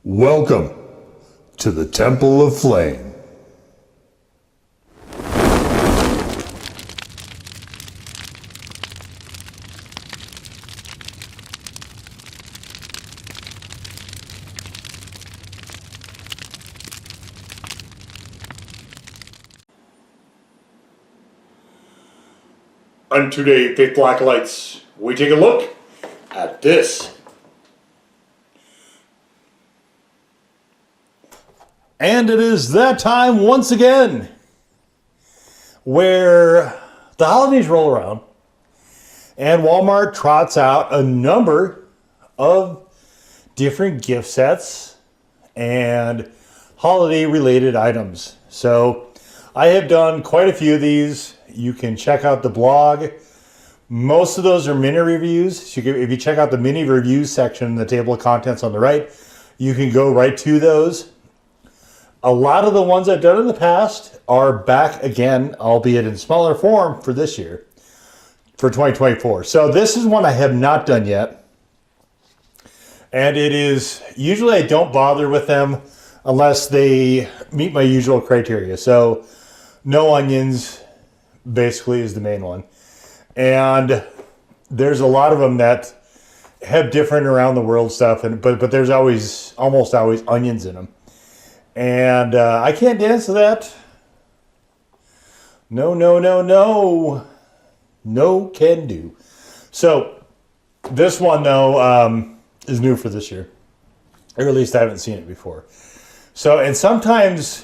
Welcome to the Temple of Flame. And today, faithful acolytes, we take a look at this. And it is that time once again where the holidays roll around and Walmart trots out a number of different gift sets and holiday related items. So I have done quite a few of these. You can check out the blog. Most of those are mini reviews. So if you check out the mini reviews section in the table of contents on the right, you can go right to those. A lot of the ones I've done in the past are back again, albeit in smaller form for this year, for 2024. So this is one I have not done yet. And it is, usually I don't bother with them unless they meet my usual criteria. So no onions basically is the main one. And there's a lot of them that have different around the world stuff, but there's almost always onions in them. And I can't dance to that. No can do. So this one though is new for this year, or at least I haven't seen it before. So, and sometimes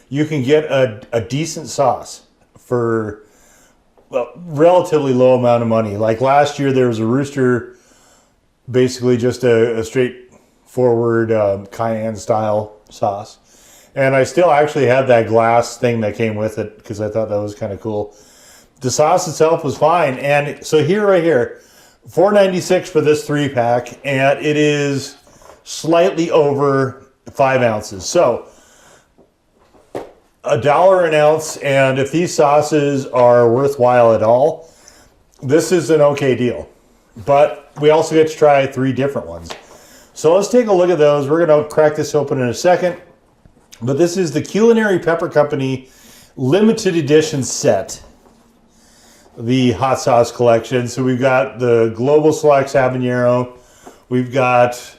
you can get a decent sauce for a relatively low amount of money. Like last year there was a rooster, basically just a straightforward cayenne style sauce, and I still actually have that glass thing that came with it because I thought that was kind of cool. The sauce itself was fine, and so right here, $4.96 for this 3-pack, and it is slightly over 5 ounces. So $1 an ounce, and if these sauces are worthwhile at all, this is an okay deal. But we also get to try 3 different ones. So let's take a look at those. We're going to crack this open in a second. But this is the Culinary Pepper Company limited edition set, the hot sauce collection. So we've got the Global Selects Habanero. We've got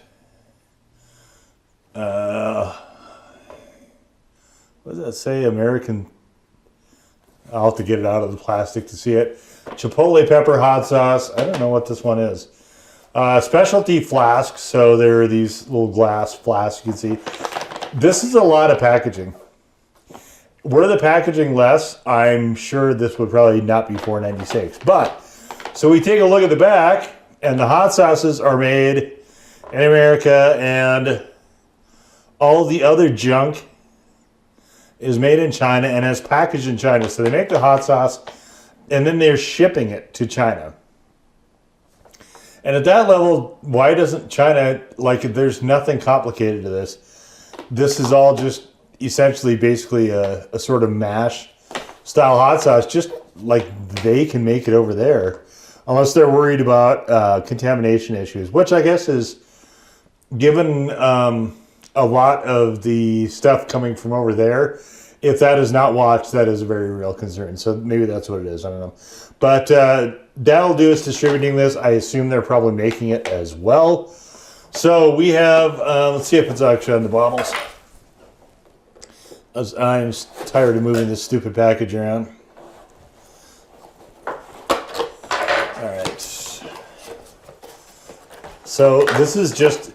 what does that say? American. I'll have to get it out of the plastic to see it. Chipotle pepper hot sauce. I don't know what this one is. Specialty flasks, so there are these little glass flasks you can see. This is a lot of packaging. Were the packaging less, I'm sure this would probably not be $4.96. But, so we take a look at the back, and the hot sauces are made in America, and all the other junk is made in China and is packaged in China. So they make the hot sauce, and then they're shipping it to China. And at that level, why doesn't China, like, there's nothing complicated to this. This is all just essentially basically a sort of mash style hot sauce, just like they can make it over there. Unless they're worried about contamination issues, which I guess is, given a lot of the stuff coming from over there, if that is not watched, that is a very real concern. So maybe that's what it is. I don't know. But dat'l is distributing this. I assume they're probably making it as well. So we have, let's see if it's actually on the bottles. I'm tired of moving this stupid package around. All right. So this is just,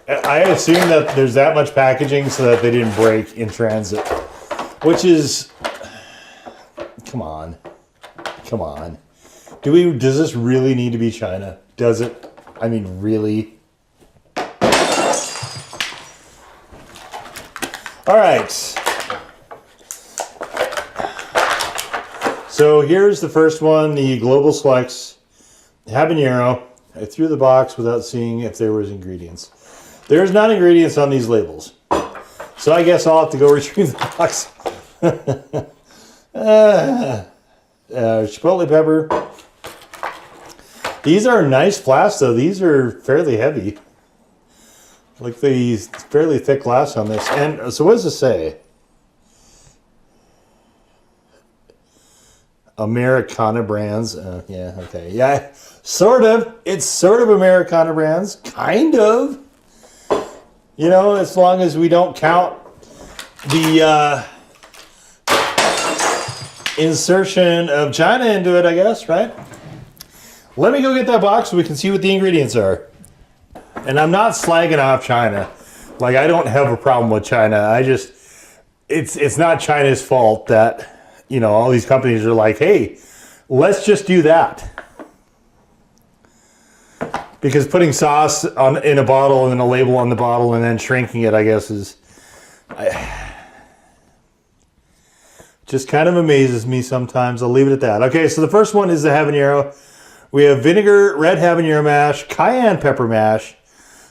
I assume that there's that much packaging so that they didn't break in transit, which is, come on. Does this really need to be China? Does it? I mean, really? All right. So here's the first one, the Global Selects Habanero. I threw the box without seeing if there was ingredients. There's not ingredients on these labels. So I guess I'll have to go retrieve the box. Chipotle pepper. These are nice flasks though. These are fairly heavy. Like the fairly thick glass on this. And so what does it say? Americana brands. Yeah, okay. Yeah, sort of. It's sort of Americana brands. Kind of. You know, as long as we don't count the insertion of China into it, I guess, right? Let me go get that box so we can see what the ingredients are. And I'm not slagging off China. Like, I don't have a problem with China. I just, it's not China's fault that, you know, all these companies are like, hey, let's just do that. Because putting sauce in a bottle and then a label on the bottle and then shrinking it, I guess, is just kind of amazes me sometimes. I'll leave it at that. Okay, so the first one is the habanero. We have vinegar, red habanero mash, cayenne pepper mash,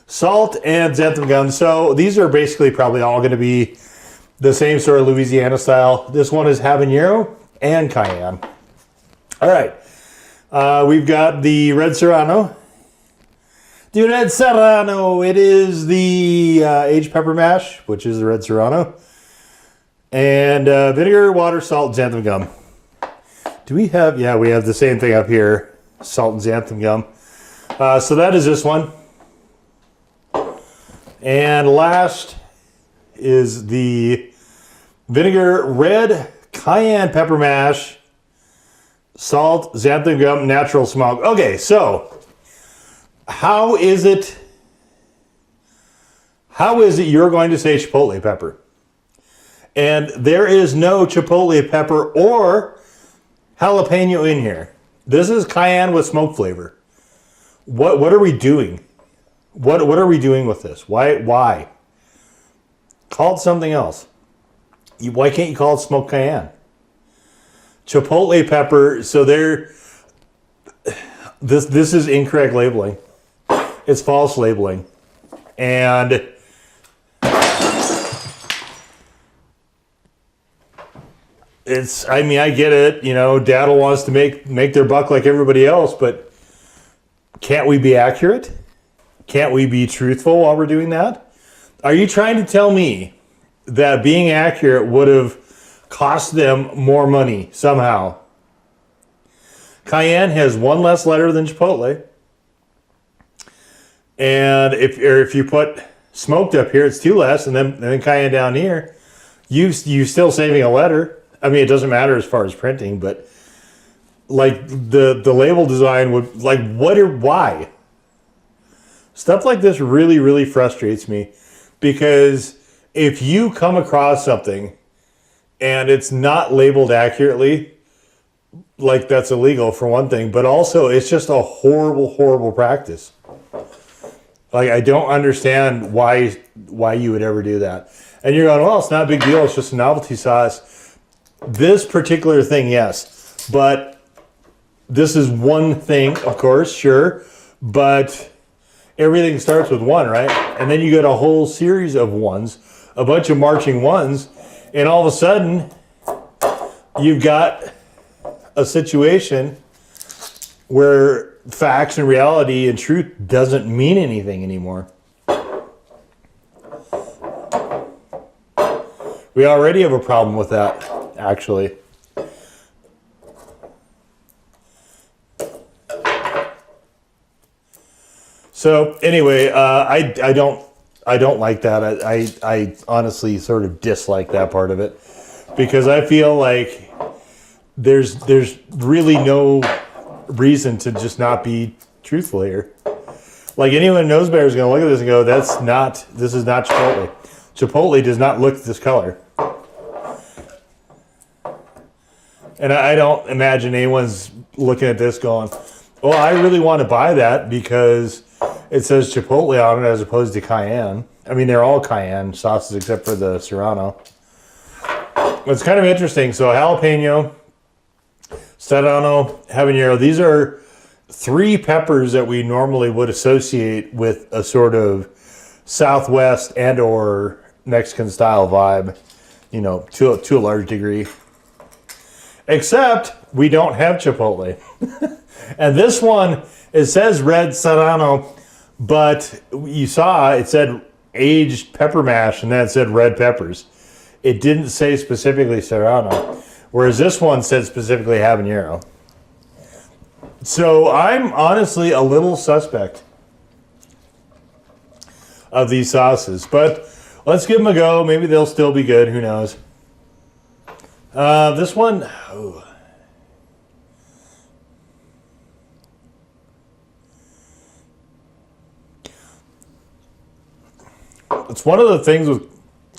salt, and xanthan gum. So these are basically probably all going to be the same sort of Louisiana style. This one is habanero and cayenne. All right. We've got the red serrano. The red serrano, it is the aged pepper mash, which is the red serrano. And vinegar, water, salt, xanthan gum. Do we have, yeah, we have the same thing up here. Salt and xanthan gum. So that is this one. And last is the vinegar, red, cayenne pepper mash, salt, xanthan gum, natural smoke. Okay, so how is it you're going to say chipotle pepper? And there is no chipotle pepper or jalapeno in here. This is cayenne with smoke flavor. What are we doing? What are we doing with this? Why? Call it something else. Why can't you call it smoked cayenne? Chipotle pepper, so this is incorrect labeling. It's false labeling. And it's, I mean, I get it, you know, dat'l wants to make their buck like everybody else, but can't we be accurate? Can't we be truthful while we're doing that? Are you trying to tell me that being accurate would have cost them more money somehow? Cayenne has one less letter than chipotle. And if you put smoked up here, it's two less, and then cayenne down here, you're still saving a letter. I mean, it doesn't matter as far as printing, but like the label design would, like, why? Stuff like this really, really frustrates me, because if you come across something and it's not labeled accurately, like, that's illegal for one thing, but also it's just a horrible, horrible practice. Like, I don't understand why you would ever do that. And you're going, well, it's not a big deal. It's just a novelty sauce. This particular thing, yes. But this is one thing, of course, sure. But everything starts with one, right? And then you get a whole series of ones, a bunch of marching ones. And all of a sudden, you've got a situation where facts and reality and truth doesn't mean anything anymore. We already have a problem with that, actually. So anyway, I don't like that. I honestly sort of dislike that part of it, because I feel like there's really no reason to just not be truthful here. Like, anyone who knows better is going to look at this and go, this is not Chipotle. Chipotle does not look this color. And I don't imagine anyone's looking at this going, well, I really want to buy that because it says Chipotle on it as opposed to cayenne. I mean, they're all cayenne sauces except for the serrano. It's kind of interesting. So jalapeno, serrano, habanero. These are three peppers that we normally would associate with a sort of Southwest and or Mexican style vibe, you know, to a large degree. Except we don't have chipotle. And this one, it says red serrano, but you saw it said aged pepper mash, and that said red peppers. It didn't say specifically Serrano, whereas this one said specifically habanero. So I'm honestly a little suspect of these sauces, but let's give them a go. Maybe they'll still be good. Who knows? This one, oh. It's one of the things with,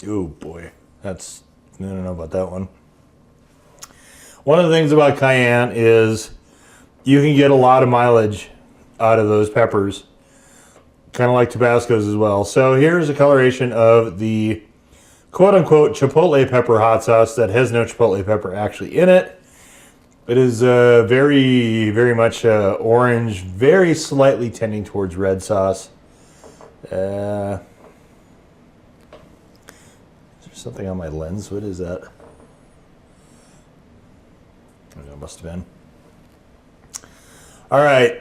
oh boy, I don't know about that one. One of the things about cayenne is you can get a lot of mileage out of those peppers, kind of like Tabascos as well. So here's a coloration of the quote-unquote chipotle pepper hot sauce that has no chipotle pepper actually in it. It is very, very much orange, very slightly tending towards red sauce. Is there something on my lens? What is that? Oh, it must have been. All right.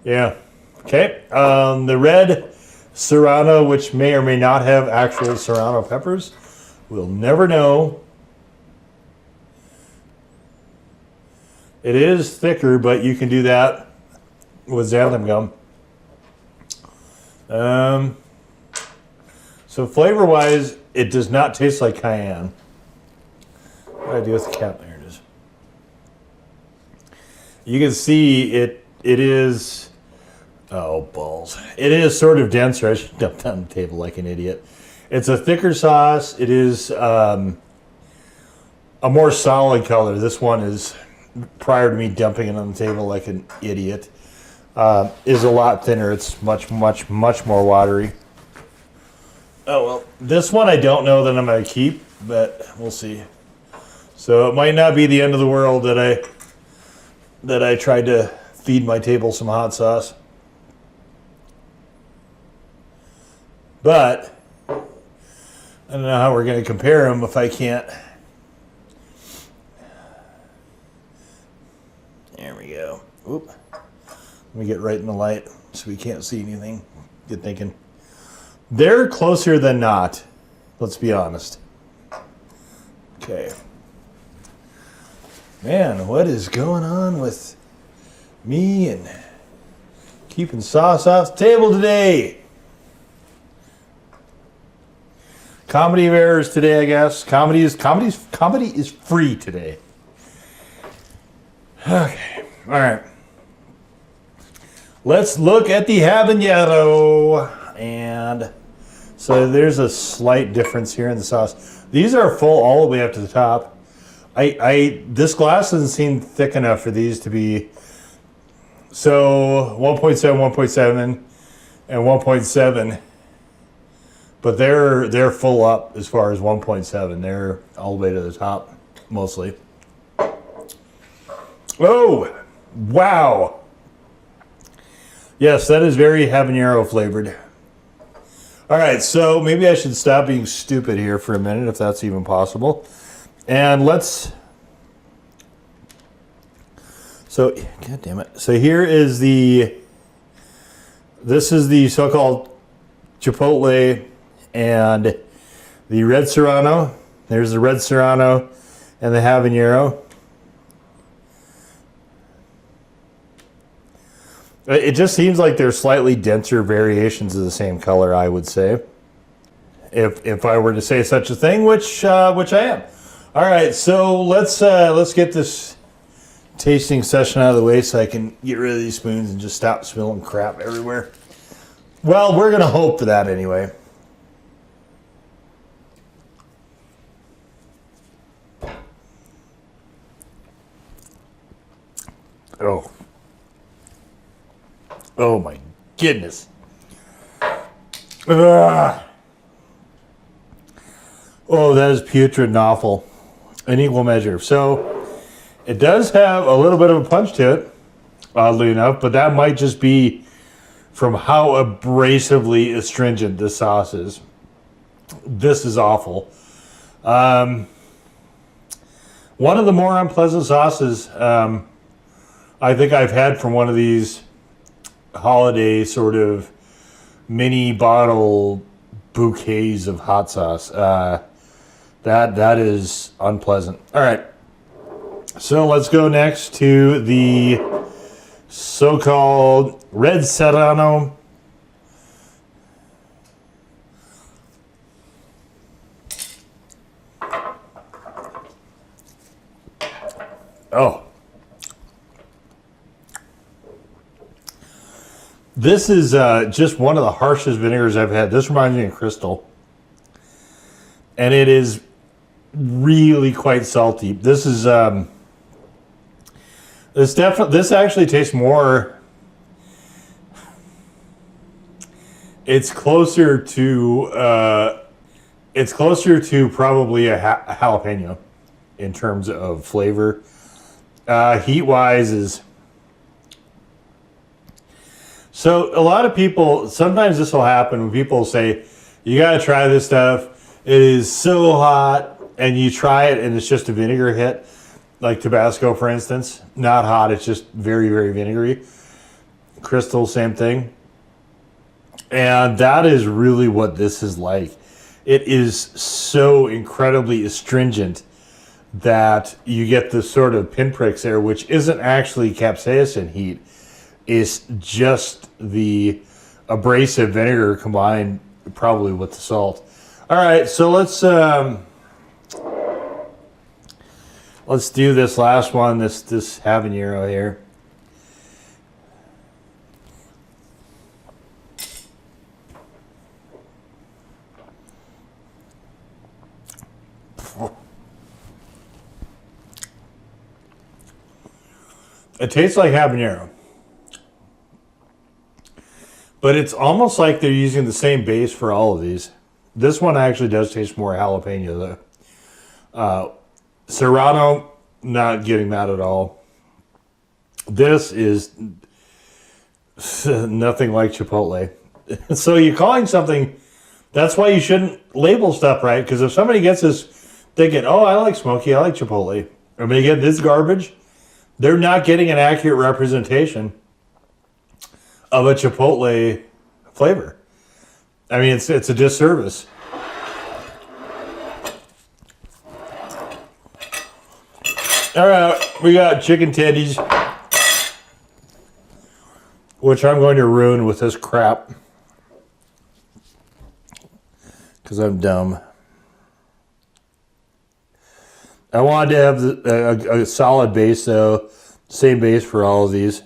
Yeah. Okay. The red Serrano, which may or may not have actual Serrano peppers, we'll never know. It is thicker, but you can do that with xanthan gum. So flavor-wise, it does not taste like cayenne. What do I do with the cap? There it is. You can see it is, oh balls. It is sort of denser. I should dump down the table like an idiot. It's a thicker sauce. It is a more solid color. This one is, prior to me dumping it on the table like an idiot, is a lot thinner. It's much, much, much more watery. Oh well, this one I don't know that I'm going to keep, but we'll see. So it might not be the end of the world that I tried to feed my table some hot sauce. But I don't know how we're going to compare them if I can't. There we go. Oop. Let me get right in the light so we can't see anything. Good thinking. They're closer than not. Let's be honest. Okay. Man, what is going on with me and keeping sauce off the table today? Comedy of errors today, I guess. Comedy is free today. Okay. All right. Let's look at the habanero. And so there's a slight difference here in the sauce. These are full all the way up to the top. This glass doesn't seem thick enough for these to be. So 1.7, 1.7, and 1.7. But they're full up as far as 1.7. They're all the way to the top, mostly. Oh, wow. Yes, that is very habanero flavored. All right, so maybe I should stop being stupid here for a minute, if that's even possible. And let's... So, God damn it. So here is the... This is the so-called Chipotle and the red Serrano. There's the red Serrano and the habanero. It just seems like they're slightly denser variations of the same color, I would say. If I were to say such a thing, which I am. All right, so let's get this tasting session out of the way so I can get rid of these spoons and just stop spilling crap everywhere. Well, we're going to hope for that anyway. Oh. Oh my goodness. Ugh. Oh, that is putrid and awful. In equal measure. So, it does have a little bit of a punch to it, oddly enough, but that might just be from how abrasively astringent this sauce is. This is awful. One of the more unpleasant sauces I think I've had from one of these holiday sort of mini bottle bouquets of hot sauce. That is unpleasant. All right. So let's go next to the so-called Red Serrano. Oh. This is just one of the harshest vinegars I've had. This reminds me of Crystal. And it is really quite salty. This is this actually tastes more. It's closer to probably a jalapeno in terms of flavor. Heat wise is. So a lot of people, sometimes this will happen when people say, you got to try this stuff. It is so hot, and you try it and it's just a vinegar hit, like Tabasco, for instance. Not hot, it's just very, very vinegary. Crystal, same thing. And that is really what this is like. It is so incredibly astringent that you get this sort of pinpricks there, which isn't actually capsaicin heat. It's just the abrasive vinegar combined probably with the salt. All right, so let's do this last one, this habanero here. It tastes like habanero. But it's almost like they're using the same base for all of these. This one actually does taste more jalapeno though. Serrano, not getting that at all. This is nothing like Chipotle. So you're calling something, that's why you shouldn't label stuff right, because if somebody gets this thinking, oh, I like smoky, I like Chipotle, and they get this garbage, they're not getting an accurate representation of a Chipotle flavor. I mean, it's a disservice. All right, we got chicken tendies, which I'm going to ruin with this crap because I'm dumb. I wanted to have a solid base, though. Same base for all of these.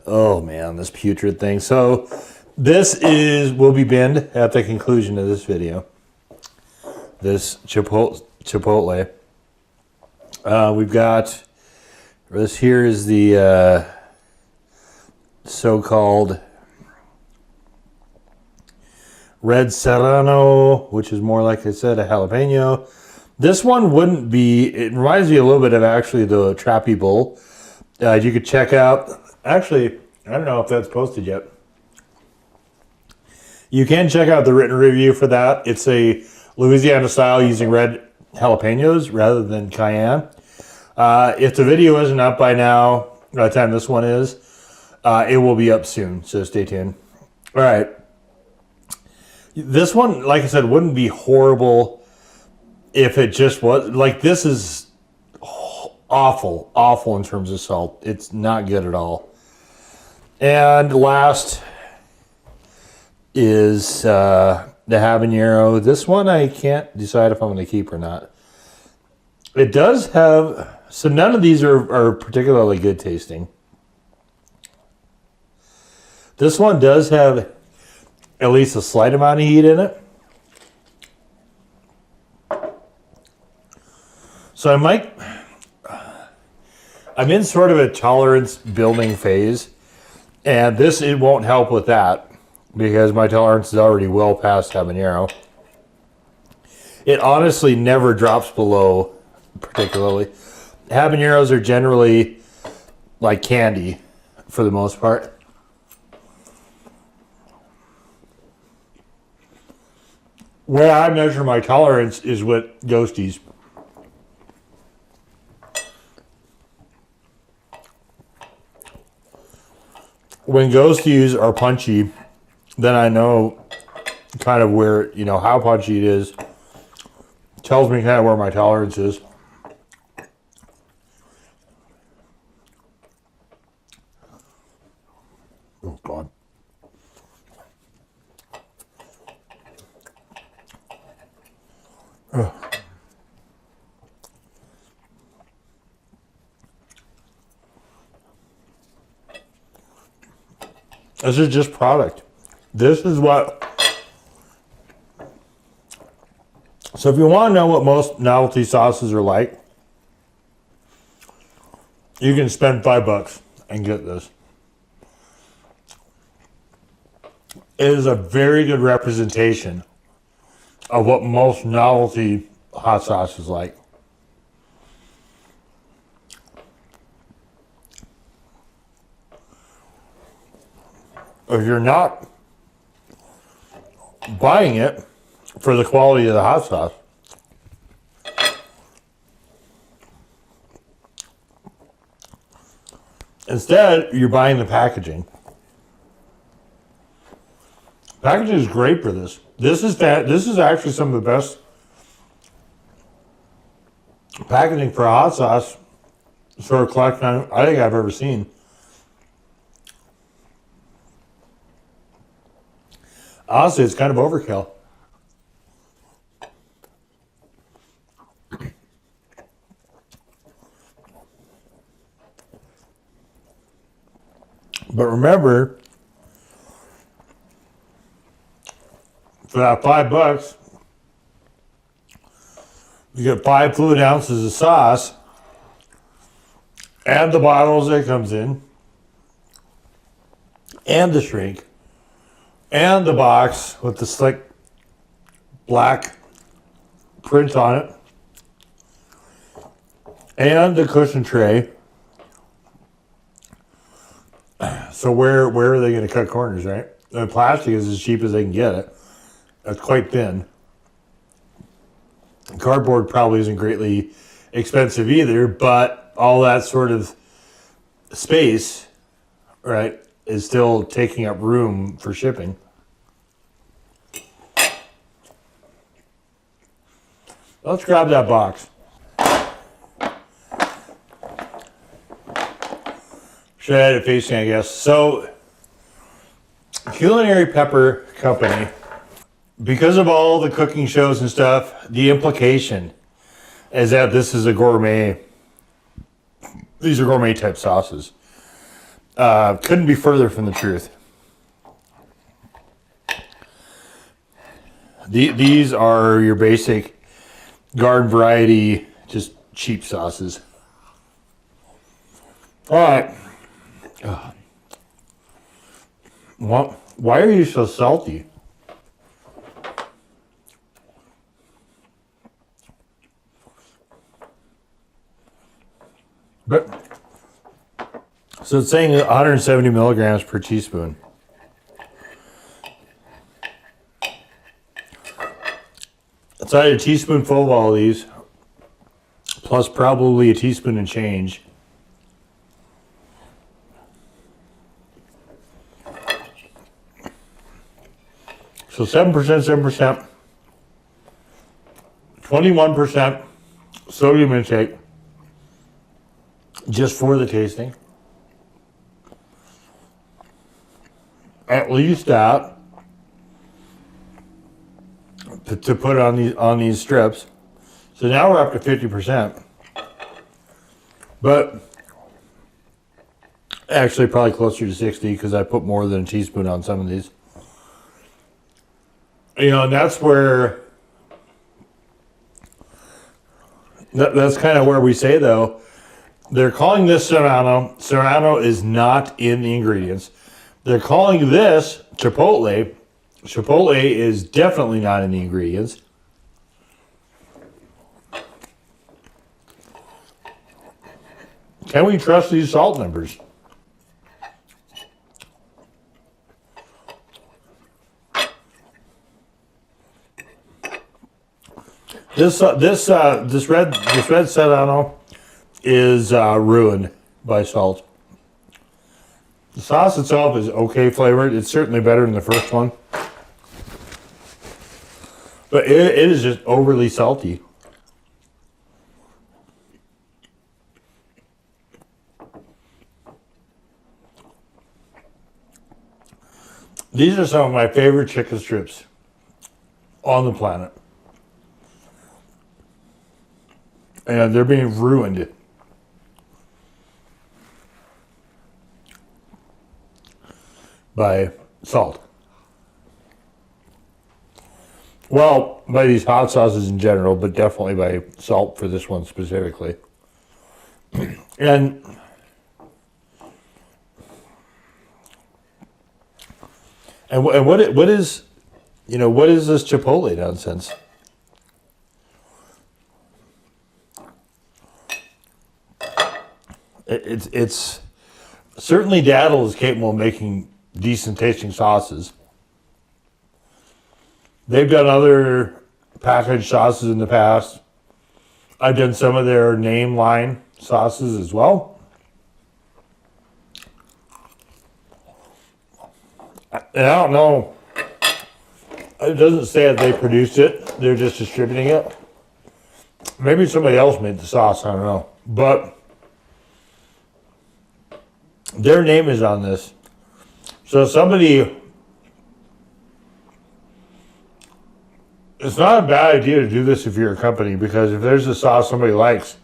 Oh man, this putrid thing. So this will be binned at the conclusion of this video. This Chipotle. We've got, this here is the so-called Red Serrano, which is more, like I said, a jalapeno. This one wouldn't be, it reminds me a little bit of actually the Trappy Bull. You could check out, actually, I don't know if that's posted yet. You can check out the written review for that. It's a Louisiana style using red jalapenos rather than cayenne. If the video isn't up by now, by the time this one is, it will be up soon, so stay tuned. All right. This one, like I said, wouldn't be horrible if it just was. Like, this is awful in terms of salt. It's not good at all. And last is the habanero. This one I can't decide if I'm going to keep or not. It does have, so none of these are particularly good tasting. This one does have at least a slight amount of heat in it. So I'm in sort of a tolerance building phase, and it won't help with that because my tolerance is already well past habanero. It honestly never drops below particularly. Habaneros are generally like candy for the most part. Where I measure my tolerance is with Ghosties. when ghosties are punchy, then I know kind of where, how punchy it is. Tells me kind of where my tolerance is. Oh, God. Ugh. This is just product. This is what... So if you want to know what most novelty sauces are like, you can spend $5 and get this. It is a very good representation of what most novelty hot sauce is like. If you're not buying it for the quality of the hot sauce, instead you're buying the packaging. Packaging is great for this. This is actually some of the best packaging for a hot sauce sort of collection I think I've ever seen. Honestly, it's kind of overkill. But remember, for that $5, you get 5 fluid ounces of sauce, and the bottles that it comes in, and the shrink, and the box with the slick black print on it, and the cushion tray. So where are they going to cut corners, right? The plastic is as cheap as they can get it. It's quite thin. Cardboard probably isn't greatly expensive either, but all that sort of space, right, is still taking up room for shipping. Let's grab that box. Should I add it facing, I guess. So, Culinary Pepper Company, because of all the cooking shows and stuff, the implication is that this is a gourmet. These are gourmet type sauces. Couldn't be further from the truth. These are your basic garden variety, just cheap sauces. All right. Why are you so salty? But so it's saying 170 milligrams per teaspoon. So I had a teaspoonful of all of these, plus probably a teaspoon and change. So 7%, 21% sodium intake, just for the tasting. At least that to put on these strips. So now we're up to 50%. But actually probably closer to 60 because I put more than a teaspoon on some of these. And that's where, that's kind of where we say, though, they're calling this Serrano. Serrano is not in the ingredients. They're calling this Chipotle. Chipotle is definitely not in the ingredients. Can we trust these salt numbers? This red Serrano is ruined by salt. The sauce itself is okay flavored. It's certainly better than the first one. But it is just overly salty. These are some of my favorite chicken strips on the planet. And they're being ruined by salt. Well, by these hot sauces in general, but definitely by salt for this one specifically. And what is, what is this Chipotle nonsense? It's certainly dat'l is capable of making decent tasting sauces. They've done other packaged sauces in the past. I've done some of their name line sauces as well. And I don't know. It doesn't say that they produced it. They're just distributing it. Maybe somebody else made the sauce. I don't know. But their name is on this. So somebody... It's not a bad idea to do this if you're a company, because if there's a sauce somebody likes,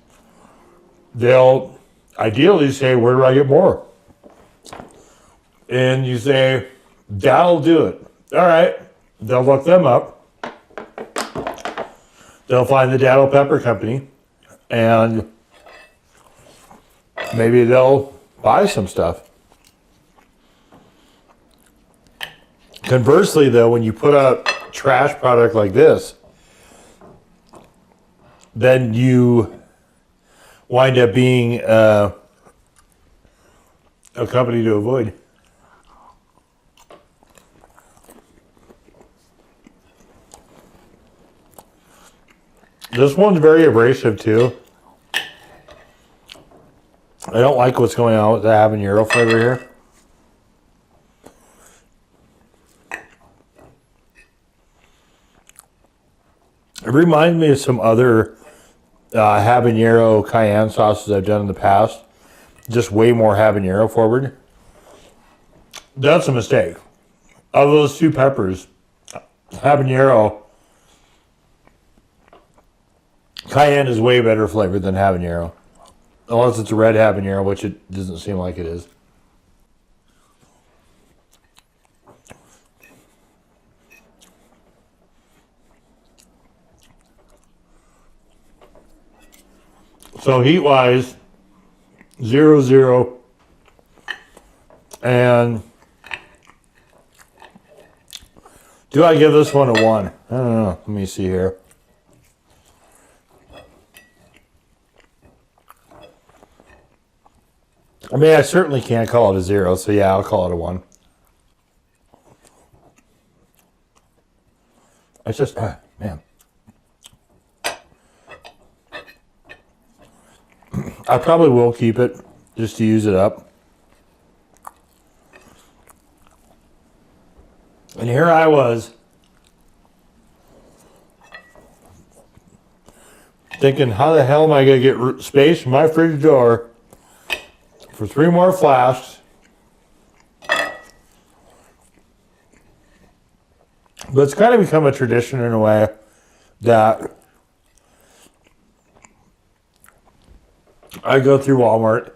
they'll ideally say, where do I get more? And you say, dat'l do it. All right. They'll look them up. They'll find the dat'l pepper company, and maybe they'll buy some stuff. Conversely, though, when you put a trash product like this, then you wind up being a company to avoid. This one's very abrasive too. I don't like what's going on with the habanero flavor here. It reminds me of some other habanero cayenne sauces I've done in the past. Just way more habanero forward. That's a mistake. Of those two peppers, habanero, cayenne is way better flavored than habanero. Unless it's a red habanero, which it doesn't seem like it is. So heat-wise, 0-0, and do I give this one a 1? I don't know. Let me see here. I mean, I certainly can't call it a 0, so yeah, I'll call it a 1. It's just, man. I probably will keep it just to use it up. And here I was thinking, how the hell am I going to get space in my fridge door for 3 more flasks? But it's kind of become a tradition in a way that I go through Walmart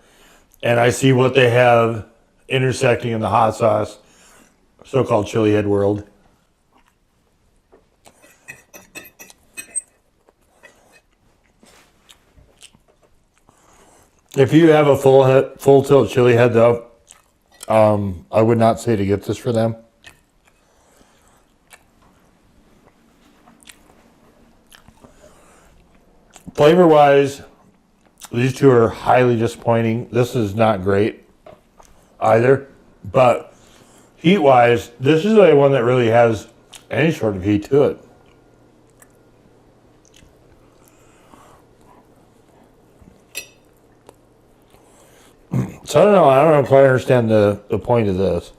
and I see what they have intersecting in the hot sauce, so-called chili head world. If you have a full tilt chili head though, I would not say to get this for them. Flavor-wise, these two are highly disappointing. This is not great either. But heat-wise, this is the one that really has any sort of heat to it. So I don't quite understand the point of this.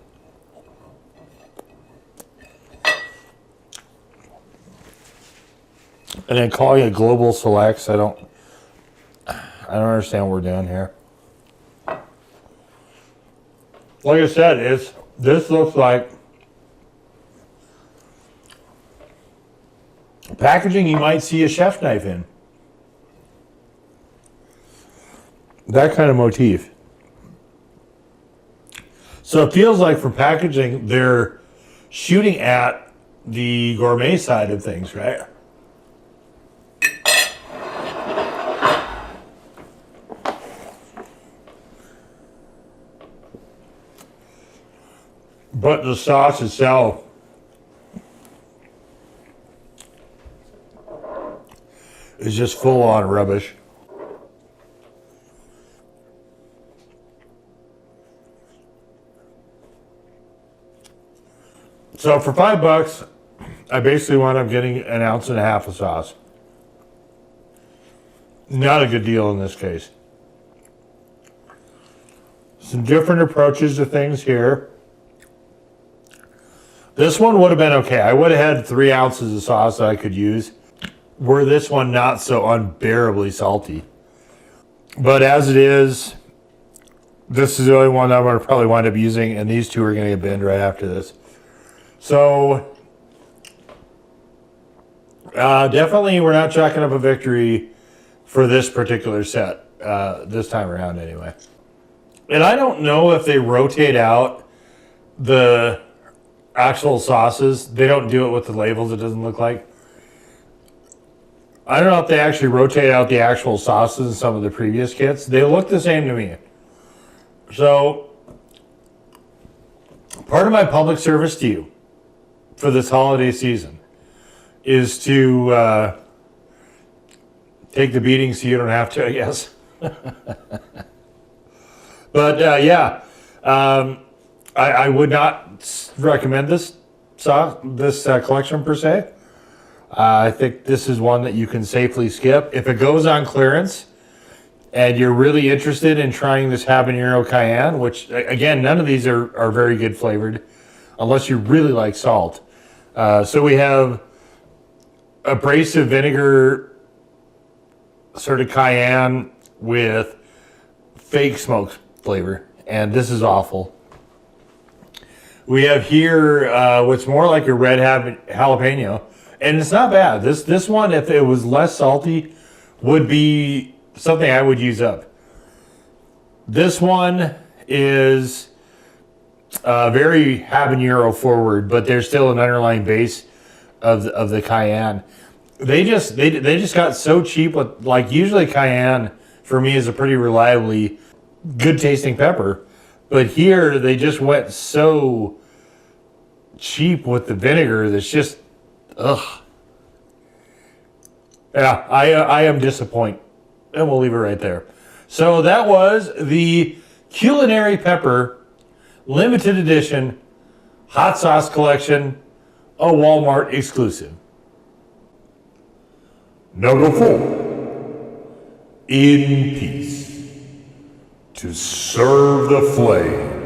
And then calling it global selects, I don't understand what we're doing here. Like I said, this looks like packaging you might see a chef knife in. That kind of motif. So it feels like for packaging, they're shooting at the gourmet side of things, right? But the sauce itself is just full on rubbish. So for $5, I basically wound up getting an ounce and a half of sauce. Not a good deal in this case. Some different approaches to things here. This one would have been okay. I would have had 3 ounces of sauce that I could use. Were this one not so unbearably salty. But as it is, this is the only one that I'm going to probably wind up using, and these two are going to get binned right after this. So, definitely we're not chalking up a victory for this particular set, this time around anyway. And I don't know if they rotate out the actual sauces. They don't do it with the labels, it doesn't look like. I don't know if they actually rotate out the actual sauces in some of the previous kits. They look the same to me. So, part of my public service to you for this holiday season is to take the beating so you don't have to, I guess. But I would not recommend this collection per se. I think this is one that you can safely skip. If it goes on clearance and you're really interested in trying this habanero cayenne, which again, none of these are very good flavored unless you really like salt. So we have abrasive vinegar sort of cayenne with fake smoke flavor, and this is awful. We have here what's more like a red jalapeno, and it's not bad. This one, if it was less salty, would be something I would use up. This one is very habanero forward, but there's still an underlying base of the cayenne. They just got so cheap with, like, usually cayenne for me is a pretty reliably good tasting pepper, but here they just went so cheap with the vinegar that's just ugh. Yeah, I am disappointed, and we'll leave it right there. So that was the Culinary Pepper limited edition hot sauce collection, a Walmart exclusive. Now go forth in peace to serve the flame.